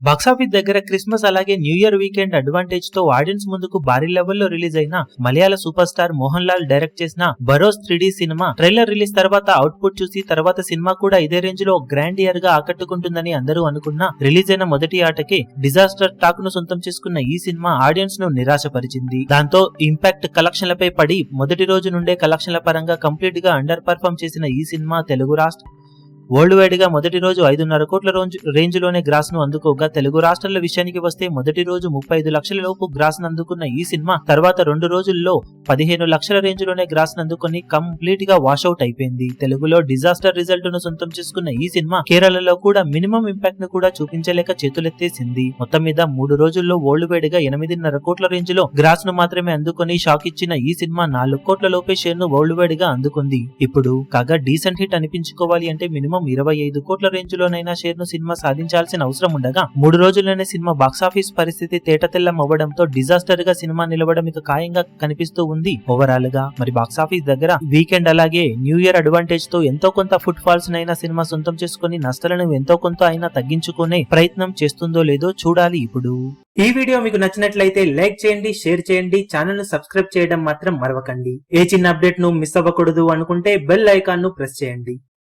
Box office దగ్గర Christmas అలాగే new year weekend advantage తో ఆడియన్స్ ముందుకు భారీ లెవెల్లో రిలీజ్ అయిన Malayala super star Mohan Lal direct చేసిన Barroz 3D cinema trailer release తర్వాత అవుట్పుట్ చూసి తర్వాత సినిమా కూడా ఇదే రేంజ్ లో గ్రాండ్ ఇయర్ గా ఆకట్టుకుంటుందని అందరూ అనుకున్నా రిలీజ్ అయిన మొదటి ఆటకే డిజాస్టర్ టాక్ ను సొంతం చేసుకున్న ఈ సినిమా ఆడియన్స్ ను నిరాశపరిచింది. దాంతో ఇంపాక్ట్ కలెక్షన్లపై పడి మొదటి రోజు నుండే కలెక్షన్ల పరంగా కంప్లీట్ గా అండర్ పర్ఫార్మ్ చేసిన ఈ సినిమా తెలుగు రాష్ట్ర వరల్డ్ వైడ్ గా మొదటి రోజు 5.5 కోట్ల రేంజ్ లోనే గ్రాస్ ను అందుకోగా తెలుగు రాష్ట్రాల విషయానికి వస్తే మొదటి రోజు 35 లక్షల లోపు గ్రాస్ ను అందుకున్న ఈ సినిమా తర్వాత 2 రోజుల్లో 15 లక్షల రేంజ్ లోనే గ్రాస్ ను అందుకుని కంప్లీట్ గా వాషౌట్ అయిపోయింది. తెలుగులో డిజాస్టర్ రిజల్ట్ ను సొంతం చేసుకున్న ఈ సినిమా కేరళలో కూడా మినిమం ఇంపాక్ట్ ను కూడా చూపించలేక చేతులెత్తేసింది. మొత్తం మీద 3 రోజుల్లో వరల్డ్ వైడ్ గా 8.5 కోట్ల రేంజ్ లో గ్రాస్ ను మాత్రమే అందుకుని షాక్ ఇచ్చిన ఈ సినిమా 4 కోట్ల లోపే షేర్ ను వరల్డ్ వైడ్ గా అందుకుంది. ఇప్పుడు కాగా డీసెంట్ హిట్ అనిపించుకోవాలి అంటే మినిమం 25 కోట్ల రేంజ్ లోనైనా షేర్ ను సినిమా సాధించాల్సిన అవసరం ఉండగా 3 రోజుల్లోనే సినిమా బాక్సాఫీస్ పరిస్థితి తేటతెల్లం అవ్వడంతో డిజాస్టర్ గా సినిమా నిలవడం ఇక ఖాయంగా కనిపిస్తూ ఉంది ఓవరాల్ గా. మరి బాక్సాఫీస్ దగ్గర వీకెండ్ అలాగే న్యూ ఇయర్ అడ్వాంటేజ్ తో ఎంతో కొంత ఫుట్ ఫాల్స్ నైనా సినిమా సొంతం చేసుకుని నష్టాలను ఎంతో కొంత అయినా తగ్గించుకునే ప్రయత్నం చేస్తుందో లేదో చూడాలి. ఇప్పుడు ఈ వీడియో మీకు నచ్చినట్లయితే లైక్ చేయండి, షేర్ చేయండి, ఛానల్ ను సబ్స్క్రైబ్ చేయడం మాత్రం మరవకండి. ఏ చిన్న అప్డేట్ ను మిస్ అవ్వకూడదు అనుకుంటే బెల్ ఐకాన్ ను ప్రెస్ చేయండి.